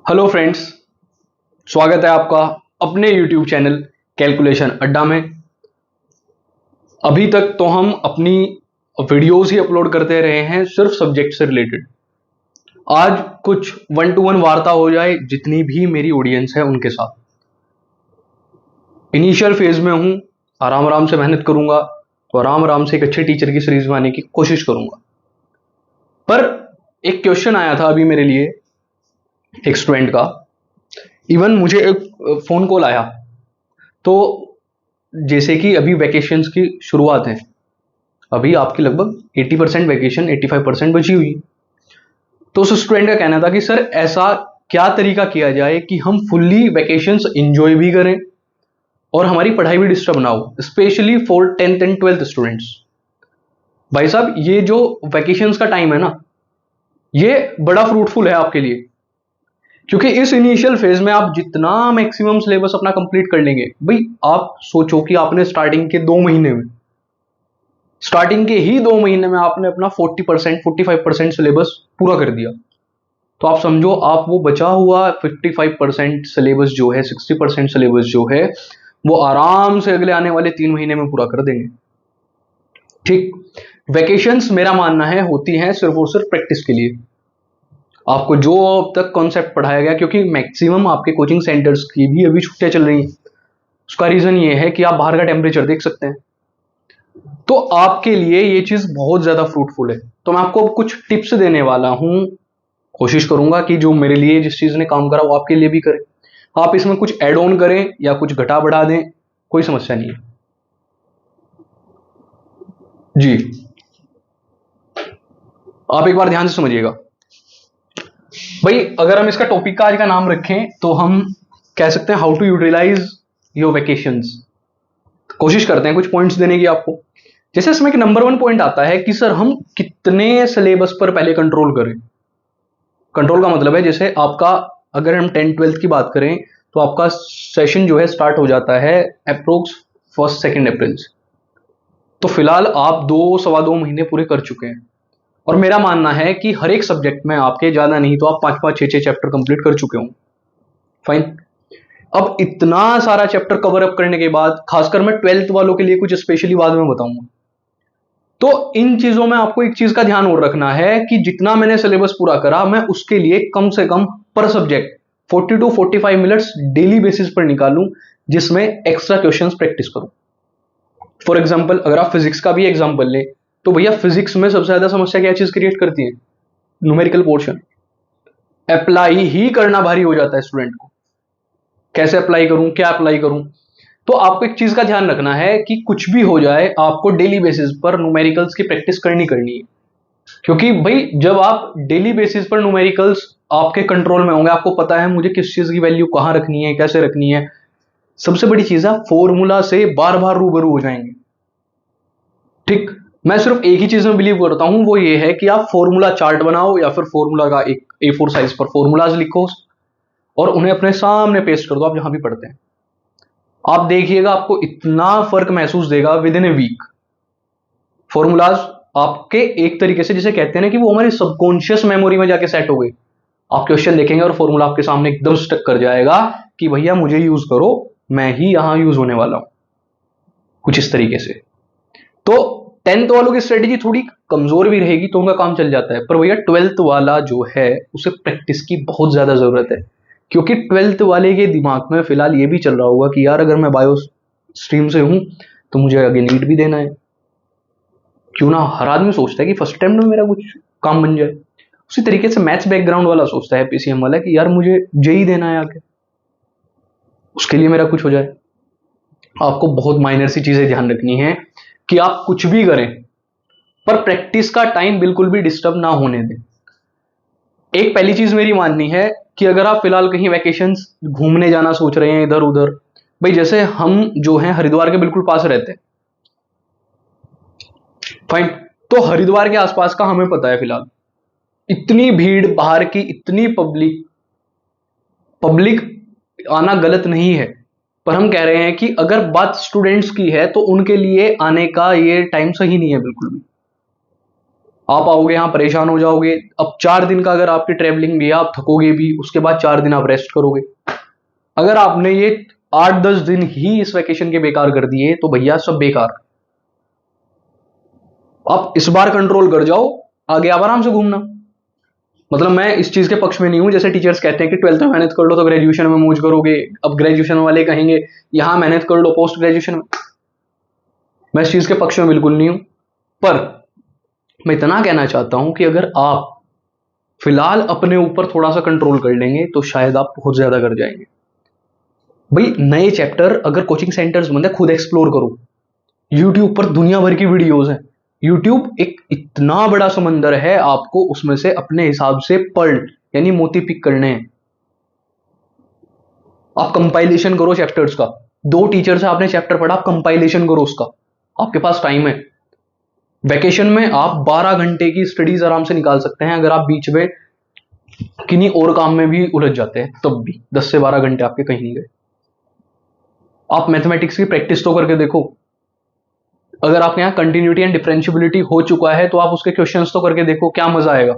Hello friends, स्वागत है आपका अपने यूट्यूब चैनल कैलकुलेशन अड्डा में। अभी तक तो हम अपनी वीडियोस ही अपलोड करते रहे हैं सिर्फ सब्जेक्ट से रिलेटेड। आज कुछ 1-to-1 वार्ता हो जाए जितनी भी मेरी ऑडियंस है उनके साथ। इनिशियल फेज में हूं, आराम आराम से मेहनत करूंगा तो आराम आराम से एक अच्छे टीचर की सीरीज बनाने की कोशिश करूंगा। पर एक क्वेश्चन आया था अभी मेरे लिए एक स्टूडेंट का। इवन मुझे एक फोन कॉल आया, तो जैसे कि अभी वैकेशंस की शुरुआत है, अभी आपकी लगभग 80% वैकेशन 85% बची हुई। तो उस स्टूडेंट का कहना था कि सर ऐसा क्या तरीका किया जाए कि हम फुल्ली वैकेशंस एंजॉय भी करें और हमारी पढ़ाई भी डिस्टर्ब ना हो, specially for 10th and 12th students. भाई साहब, ये जो वैकेशंस का टाइम है ना, ये बड़ा फ्रूटफुल है आपके लिए, क्योंकि इस इनिशियल फेज में आप जितना मैक्सिमम सिलेबस अपना कंप्लीट कर लेंगे। भाई आप सोचो कि आपने स्टार्टिंग के 2 महीने में आपने अपना 40% 45% सिलेबस पूरा कर दिया। तो आप समझो आप वो बचा हुआ 55% सिलेबस जो है, 60% सिलेबस जो है, वो आराम से अगले आने वाले 3 महीने में पूरा कर देंगे। ठीक, वेकेशंस मेरा मानना है होती हैं सिर्फ और सिर्फ प्रैक्टिस के लिए। आपको जो अब तक कॉन्सेप्ट पढ़ाया गया, क्योंकि मैक्सिमम आपके कोचिंग सेंटर्स की भी अभी छुट्टियां चल रही हैं, उसका रीजन ये है कि आप बाहर का टेम्परेचर देख सकते हैं। तो आपके लिए ये चीज बहुत ज्यादा फ्रूटफुल है। तो मैं आपको कुछ टिप्स देने वाला हूं, कोशिश करूंगा कि जो मेरे लिए जिस चीज ने काम करा वो आपके लिए भी करे। आप इसमें कुछ एड ऑन करें या कुछ घटा बढ़ा दें, कोई समस्या नहीं है जी। आप एक बार ध्यान से समझिएगा। भाई अगर हम इसका टॉपिक का आज का नाम रखें तो हम कह सकते हैं how to utilise your vacations. कोशिश करते हैं कुछ पॉइंट्स देने की आपको। जैसे इसमें एक नंबर 1 पॉइंट आता है कि सर हम कितने सिलेबस पर पहले कंट्रोल करें। कंट्रोल का मतलब है, जैसे आपका अगर हम 10th-12th की बात करें तो आपका सेशन जो है स्टार्ट हो जाता है अप्रोक्स 1st-2nd अप्रैल से। तो फिलहाल आप 2 सवा 2 महीने पूरे कर चुके हैं, और मेरा मानना है कि हर एक सब्जेक्ट में आपके ज्यादा नहीं तो आप 5-5 6-6 चैप्टर कंप्लीट कर चुके हों। फाइन। अब इतना सारा चैप्टर कवर अप करने के बाद, खासकर मैं 12th वालों के लिए कुछ स्पेशली बाद में बताऊंगा, तो इन चीजों में आपको एक चीज का ध्यान और रखना है कि जितना मैंने सिलेबस पूरा करा, मैं उसके लिए कम से कम पर subject 40 to 45 minutes daily basis पर निकालूं, जिसमें एक्स्ट्रा क्वेश्चंस प्रैक्टिस करूं। फॉर एग्जांपल अगर आप फिजिक्स का भी एग्जांपल लें तो भैया फिजिक्स में सबसे ज्यादा समस्या क्या चीज क्रिएट करती है? Numerical portion. अप्लाई ही करना भारी हो जाता है स्टूडेंट को। कैसे अप्लाई करूं, क्या अप्लाई करूं? तो आपको एक चीज का ध्यान रखना है कि कुछ भी हो जाए आपको डेली बेसिस पर न्यूमेरिकल्स की प्रैक्टिस करनी है। क्योंकि भाई जब आप डेली बेसिस पर न्यूमेरिकल्स आपके कंट्रोल में होंगे, आपको पता है मुझे किस चीज की वैल्यू कहां रखनी है, कैसे रखनी है, सबसे बड़ी चीज है फॉर्मूला से बार बार रूबरू हो जाएंगे। ठीक, मैं सिर्फ एक ही चीज में बिलीव करता हूं, वो ये है कि आप फॉर्मूला चार्ट बनाओ या फिर फॉर्मूला का एक A4 साइज पर फॉर्मूलाज लिखो और उन्हें अपने सामने पेस्ट कर दो। आप जहां भी पढ़ते हैं आप देखिएगा, आपको इतना फर्क महसूस देगा within a week. Formulas आपके एक तरीके से, जिसे कहते हैं ना कि वो हमारी सबकॉन्शियस मेमोरी में जाके सेट हो गई। आप क्वेश्चन देखेंगे और फॉर्मूला आपके सामने एकदम स्टक कर जाएगा कि भैया मुझे यूज करो, मैं ही यहां यूज होने वाला हूं, कुछ इस तरीके से। तो 10th वालों की स्ट्रेटेजी थोड़ी कमजोर भी रहेगी तो उनका काम चल जाता है, पर भैया 12th वाला जो है उसे प्रैक्टिस की बहुत ज्यादा जरूरत है। क्योंकि 12th वाले के दिमाग में फिलहाल ये भी चल रहा होगा कि यार अगर मैं बायो स्ट्रीम से हूं तो मुझे आगे नीट भी देना है। क्यों ना, हर आदमी सोचता है कि फर्स्ट टाइम में मेरा कुछ काम बन जाए। उसी तरीके से मैथ्स बैकग्राउंड वाला सोचता है, पीसीएम वाला, कि यार मुझे जेई देना है आगे, उसके लिए मेरा कुछ हो जाए। आपको बहुत माइनर सी चीजें ध्यान रखनी है कि आप कुछ भी करें पर प्रैक्टिस का टाइम बिल्कुल भी डिस्टर्ब ना होने दें। एक पहली चीज मेरी माननी है कि अगर आप फिलहाल कहीं वैकेशंस घूमने जाना सोच रहे हैं इधर उधर, भाई जैसे हम जो हैं हरिद्वार के बिल्कुल पास रहते हैं, फाइन, तो हरिद्वार के आसपास का हमें पता है फिलहाल इतनी भीड़ बाहर की, इतनी पब्लिक पब्लिक आना गलत नहीं है, पर हम कह रहे हैं कि अगर बात स्टूडेंट्स की है तो उनके लिए आने का ये टाइम सही नहीं है बिल्कुल भी। आप आओगे यहाँ परेशान हो जाओगे। अब 4 दिन का अगर आपकी ट्रेवलिंग भी है, आप थकोगे भी, उसके बाद 4 दिन आप रेस्ट करोगे। अगर आपने ये 8-10 दिन ही इस वैकेशन के बेकार कर दिए तो भैया सब बेकार। आप इस बार कंट्रोल कर जाओ, आगे आप आराम से घूमना। मतलब मैं इस चीज के पक्ष में नहीं हूं, जैसे टीचर्स कहते हैं कि 12th में मेहनत कर लो तो ग्रेजुएशन में मौज करोगे। अब ग्रेजुएशन वाले कहेंगे यहां मेहनत कर लो पोस्ट ग्रेजुएशन में। मैं इस चीज के पक्ष में बिल्कुल नहीं हूं। पर मैं इतना कहना चाहता हूं कि अगर आप फिलहाल अपने ऊपर थोड़ा सा कंट्रोल कर लेंगे तो शायद आप बहुत ज्यादा कर जाएंगे। भाई नए चैप्टर अगर कोचिंग सेंटर्स बंद है, खुद एक्सप्लोर करो। यूट्यूब पर दुनिया भर की वीडियोस हैं। यूट्यूब एक इतना बड़ा समंदर है, आपको उसमें से अपने हिसाब से पर्ल यानी मोती पिक करने हैं। आप कंपाइलेशन करो चैप्टर्स का। 2 टीचर से आपने चैप्टर पढ़ा, आप कंपाइलेशन करो उसका। आपके पास टाइम है। वैकेशन में आप 12 घंटे की स्टडीज आराम से निकाल सकते हैं, अगर आप बीच में किन्हीं और काम में भी उलझ जाते हैं तब भी 10 से 12 घंटे आपके कहीं नहीं गए। आप मैथमेटिक्स की प्रैक्टिस तो करके देखो। अगर आपके यहाँ कंटिन्यूटी एंड डिफरेंशियबिलिटी हो चुका है तो आप उसके क्वेश्चंस तो करके देखो, क्या मजा आएगा।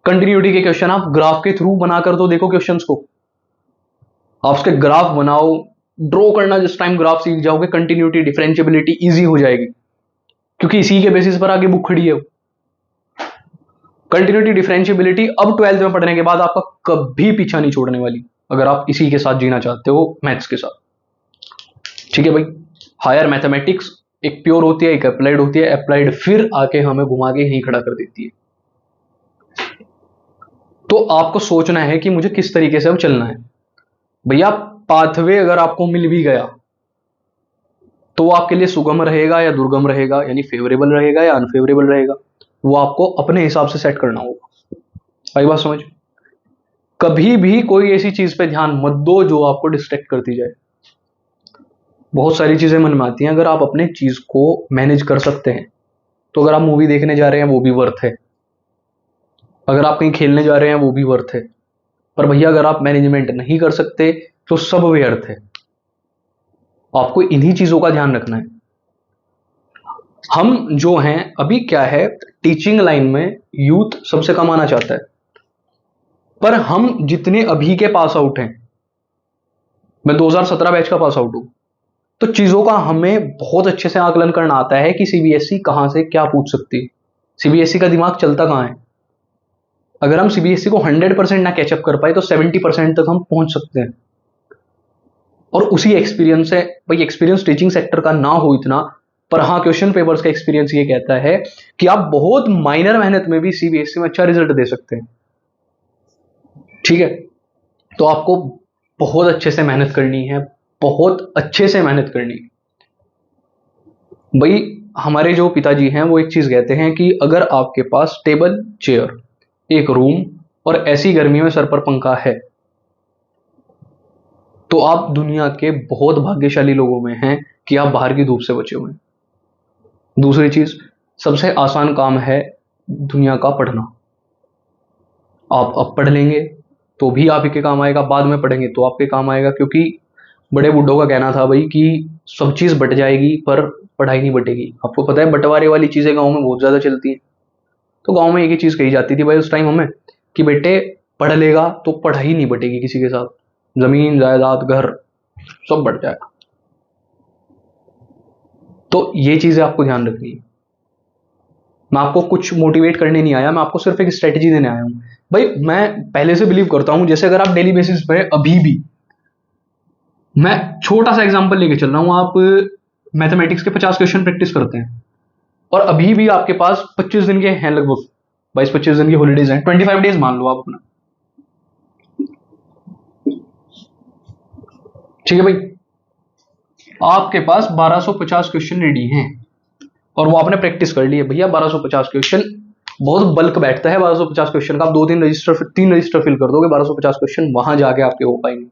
कंटिन्यूटी के क्वेश्चन आप ग्राफ के थ्रू बनाकर तो देखो क्वेश्चंस को। आप उसके ग्राफ बनाओ, ड्रॉ करना जिस टाइम ग्राफ सीख जाओगे, कंटिन्यूटी डिफरेंशियबिलिटी इजी हो जाएगी, क्योंकि इसी के बेसिस पर आगे बुक खड़ी है। कंटिन्यूटी डिफरेंशियबिलिटी अब 12th में पढ़ने के बाद आपका कभी पीछा नहीं छोड़ने वाली, अगर आप इसी के साथ जीना चाहते हो, मैथ्स के साथ। ठीक है भाई। हायर मैथमेटिक्स एक प्योर होती है, एक अप्लाइड होती है। अप्लाइड फिर आके हमें घुमा के यहीं खड़ा कर देती है। तो आपको सोचना है कि मुझे किस तरीके से अब चलना है। भैया पाथवे अगर आपको मिल भी गया तो वो आपके लिए सुगम रहेगा या दुर्गम रहेगा, यानी फेवरेबल रहेगा या अनफेवरेबल रहेगा, वो आपको अपने हिसाब से सेट करना होगा। आई बात समझ। कभी भी कोई ऐसी चीज पे ध्यान मत दो जो आपको डिस्ट्रैक्ट करती जाए। बहुत सारी चीजें मन में आती हैं, अगर आप अपने चीज को मैनेज कर सकते हैं तो अगर आप मूवी देखने जा रहे हैं वो भी वर्थ है, अगर आप कहीं खेलने जा रहे हैं वो भी वर्थ है। पर भैया अगर आप मैनेजमेंट नहीं कर सकते तो सब व्यर्थ है। आपको इन्हीं चीजों का ध्यान रखना है। हम जो हैं अभी क्या है, टीचिंग लाइन में यूथ सबसे कम आना चाहता है, पर हम जितने अभी के पास आउट हैं, मैं 2017 बैच का पास आउट हूं, तो चीजों का हमें बहुत अच्छे से आकलन करना आता है कि सीबीएसई कहां से क्या पूछ सकती है, सीबीएसई का दिमाग चलता कहां है। अगर हम सीबीएसई को 100% ना कैचअप कर पाए तो 70% तक हम पहुंच सकते हैं। और उसी एक्सपीरियंस है भाई, एक्सपीरियंस टीचिंग सेक्टर का ना हो इतना, पर हाँ क्वेश्चन पेपर्स का एक्सपीरियंस ये कहता है कि आप बहुत माइनर मेहनत में भी सीबीएसई में अच्छा रिजल्ट दे सकते हैं। ठीक है। तो आपको बहुत अच्छे से मेहनत करनी है, बहुत अच्छे से मेहनत करनी है भाई। हमारे जो पिताजी हैं वो एक चीज कहते हैं कि अगर आपके पास टेबल, चेयर, एक रूम और ऐसी गर्मी में सर पर पंखा है तो आप दुनिया के बहुत भाग्यशाली लोगों में हैं कि आप बाहर की धूप से बचे हुए हैं। दूसरी चीज, सबसे आसान काम है दुनिया का पढ़ना। आप अब पढ़ लेंगे तो भी आप ही के काम आएगा, बाद में पढ़ेंगे तो आपके काम आएगा, क्योंकि बड़े बुड्ढों का कहना था भाई कि सब चीज बट जाएगी पर पढ़ाई नहीं बटेगी। आपको पता है बंटवारे वाली चीजें गांव में बहुत ज्यादा चलती हैं। तो गांव में एक ही चीज कही जाती थी भाई उस टाइम हमें कि बेटे पढ़ लेगा तो पढ़ाई नहीं बटेगी किसी के साथ, जमीन जायदाद घर सब बढ़ जाएगा। तो ये चीजें आपको ध्यान रखनी है। मैं आपको कुछ मोटिवेट करने नहीं आया, मैं आपको सिर्फ एक स्ट्रेटेजी देने आया हूं भाई। मैं पहले से बिलीव करता हूं, जैसे अगर आप डेली बेसिस पे अभी भी, मैं छोटा सा एग्जांपल लेके चल रहा हूं, आप मैथमेटिक्स के 50 क्वेश्चन प्रैक्टिस करते हैं और अभी भी आपके पास 25 दिन के हैं, लगभग 22-25 दिन की हॉलीडेज हैं, 25 डेज मान लो आप अपना। ठीक है भाई। आपके पास 1250 क्वेश्चन रेडी हैं और वो आपने प्रैक्टिस कर ली है। भैया 1250 क्वेश्चन बहुत बल्क बैठता है। 1250 क्वेश्चन का आप 3 रजिस्टर फिल कर दोगे, 1250 क्वेश्चन वहां जाके आपके हो पाएंगे।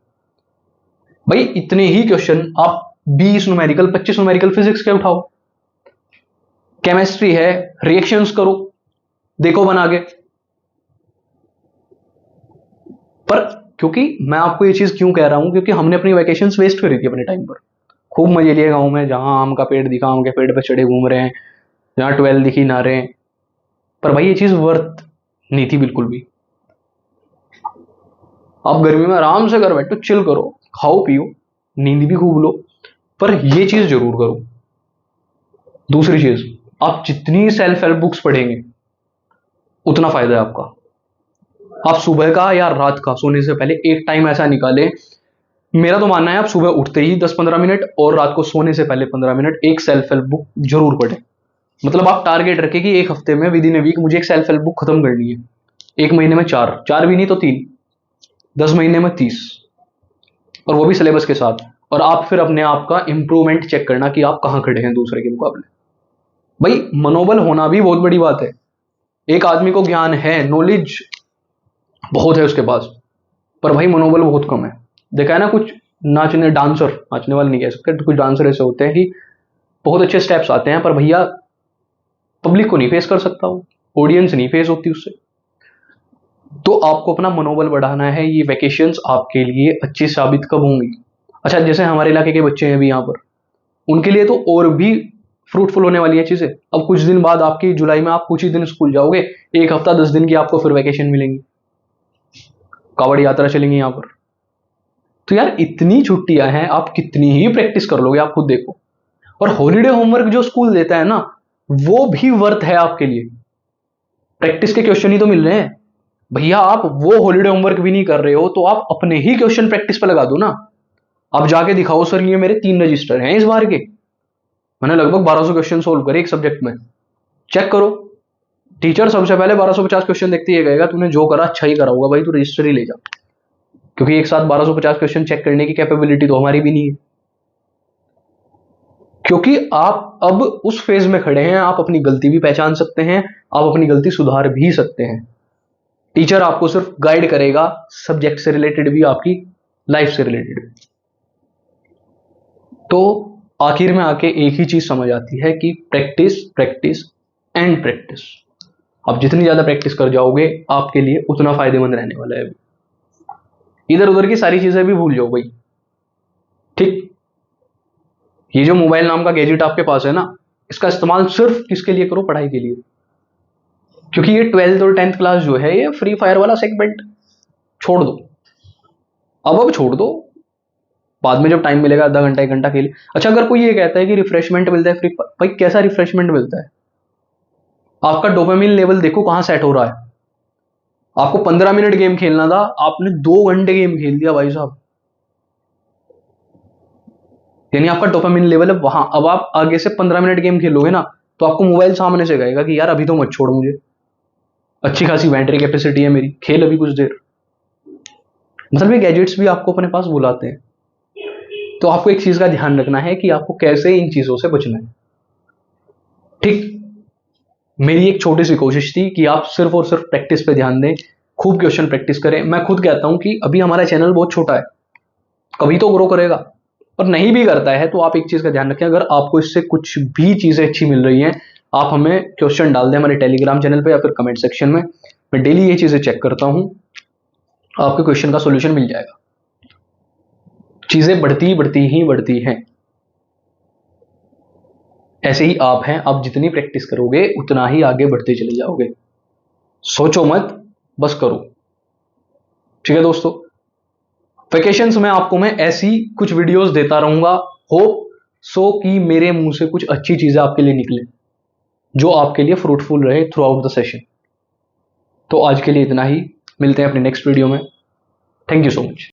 भाई इतने ही क्वेश्चन आप 20 न्यूमेरिकल 25 न्यूमेरिकल फिजिक्स के उठाओ, केमिस्ट्री है रिएक्शंस करो, देखो बना के। पर क्योंकि मैं आपको ये चीज क्यों कह रहा हूं, क्योंकि हमने अपनी वैकेशंस वेस्ट करी थी अपने टाइम पर। खूब मजे लिए गाँव में, जहां आम का पेड़ दिखा आम के पेड़ पे चढ़े घूम रहे हैं, जहां 12 दिखी ना रहे हैं। पर भाई ये चीज वर्थ नहीं थी बिल्कुल भी। आप गर्मी में आराम से घर बैठो, चिल करो, खाओ पियो, नींद भी खूब लो, पर ये चीज जरूर करो। दूसरी चीज, आप जितनी सेल्फ हेल्प बुक्स पढ़ेंगे उतना फायदा है आपका। आप सुबह का या रात का सोने से पहले एक टाइम ऐसा निकालें, मेरा तो मानना है आप सुबह उठते ही 10-15 मिनट और रात को सोने से पहले 15 मिनट एक सेल्फ हेल्प बुक जरूर पढ़ें। मतलब आप टारगेट रखें कि एक हफ्ते में, विद इन ए वीक, मुझे एक सेल्फ हेल्प बुक खत्म करनी है। एक महीने में चार भी नहीं तो 3, 10 महीने में 30, और वो भी सिलेबस के साथ। और आप फिर अपने आप का इंप्रूवमेंट चेक करना कि आप कहाँ खड़े हैं दूसरे के मुकाबले। भाई मनोबल होना भी बहुत बड़ी बात है। एक आदमी को ज्ञान है, नॉलेज बहुत है उसके पास, पर भाई मनोबल बहुत कम है। देखा है ना, कुछ नाचने वाले नहीं कह सकते, तो कुछ डांसर ऐसे होते हैं कि बहुत अच्छे स्टेप्स आते हैं, पर भैया पब्लिक को नहीं फेस कर सकता, वो ऑडियंस नहीं फेस होती उससे। तो आपको अपना मनोबल बढ़ाना है। ये वैकेशंस आपके लिए अच्छी साबित कब होंगी? अच्छा, जैसे हमारे इलाके के बच्चे हैं अभी यहाँ पर, उनके लिए तो और भी फ्रूटफुल होने वाली है चीजें। अब कुछ दिन बाद आपकी जुलाई में आप कुछ ही दिन स्कूल जाओगे, एक हफ्ता 10 दिन की आपको फिर वैकेशन मिलेंगी, कावड़ यात्रा चलेंगी यहाँ पर। तो यार इतनी छुट्टियां हैं, आप कितनी ही प्रैक्टिस कर लोगे आप खुद देखो। और हॉलीडे होमवर्क जो स्कूल देता है ना, वो भी वर्थ है आपके लिए। प्रैक्टिस के क्वेश्चन ही तो मिल रहे हैं भैया। आप वो हॉलीडे होमवर्क भी नहीं कर रहे हो, तो आप अपने ही क्वेश्चन प्रैक्टिस पे लगा दो ना। आप जाके दिखाओ, सर ये मेरे 3 रजिस्टर हैं इस बार के, मैंने लगभग 1200 क्वेश्चन सोल्व करे एक सब्जेक्ट में। चेक करो, टीचर सबसे पहले 1250 क्वेश्चन देखते ही कहेगा तूने जो करा अच्छा ही करा होगा भाई, तू रजिस्टर ही ले जा। क्योंकि एक साथ 1250 क्वेश्चन चेक करने की कैपेबिलिटी तो हमारी भी नहीं है। क्योंकि आप अब उस फेज में खड़े हैं, आप अपनी गलती भी पहचान सकते हैं, आप अपनी गलती सुधार भी सकते हैं। टीचर आपको सिर्फ गाइड करेगा, सब्जेक्ट से रिलेटेड भी, आपकी लाइफ से रिलेटेड भी। तो आखिर में आके एक ही चीज समझ आती है कि प्रैक्टिस, प्रैक्टिस एंड प्रैक्टिस। आप जितनी ज्यादा प्रैक्टिस कर जाओगे आपके लिए उतना फायदेमंद रहने वाला है। इधर उधर की सारी चीजें भी भूल जाओ भाई, ठीक। ये जो मोबाइल नाम का गैजेट आपके पास है ना, इसका इस्तेमाल सिर्फ किसके लिए करो? पढ़ाई के लिए। क्योंकि ये 12th और 10th क्लास जो है, ये फ्री फायर वाला सेगमेंट छोड़ दो, अब छोड़ दो। बाद में जब टाइम मिलेगा आधा घंटा 1 घंटा खेल। अच्छा, अगर कोई ये कहता है कि रिफ्रेशमेंट मिलता है फ्री, भाई कैसा रिफ्रेशमेंट मिलता है? आपका डोपामिन लेवल देखो कहां सेट हो रहा है। आपको 15 मिनट गेम खेलना था, आपने 2 घंटे गेम खेल दिया भाई साहब, यानी आपका डोपामिन लेवल है वहां। अब आप आगे से 15 मिनट गेम खेलोगे ना, तो आपको मोबाइल सामने से कहेगा कि यार अभी तो मत छोड़, मुझे अच्छी खासी बैटरी कैपेसिटी है मेरी, खेल अभी कुछ देर। मतलब ये गैजेट्स भी आपको अपने पास बुलाते हैं। तो आपको एक चीज का ध्यान रखना है कि आपको कैसे इन चीजों से बचना है, ठीक। मेरी एक छोटी सी कोशिश थी कि आप सिर्फ और सिर्फ प्रैक्टिस पे ध्यान दें, खूब क्वेश्चन प्रैक्टिस करें। मैं खुद कहता हूं कि अभी हमारा चैनल बहुत छोटा है, कभी तो ग्रो करेगा, और नहीं भी करता है तो आप एक चीज का ध्यान रखें, अगर आपको इससे कुछ भी चीजें अच्छी मिल रही हैं, आप हमें क्वेश्चन डाल दें हमारे टेलीग्राम चैनल पे या फिर कमेंट सेक्शन में। मैं डेली ये चीजें चेक करता हूं, आपके क्वेश्चन का सोल्यूशन मिल जाएगा। चीजें बढ़ती हैं। ऐसे ही आप हैं, आप जितनी प्रैक्टिस करोगे उतना ही आगे बढ़ते चले जाओगे। सोचो मत, बस करो, ठीक है दोस्तों। वेकेशंस में आपको मैं ऐसी कुछ वीडियोस देता रहूंगा, होप सो कि मेरे मुंह से कुछ अच्छी चीजें आपके लिए निकले, जो आपके लिए फ्रूटफुल रहे थ्रू आउट द सेशन। तो आज के लिए इतना ही, मिलते हैं अपने नेक्स्ट वीडियो में। Thank you so much.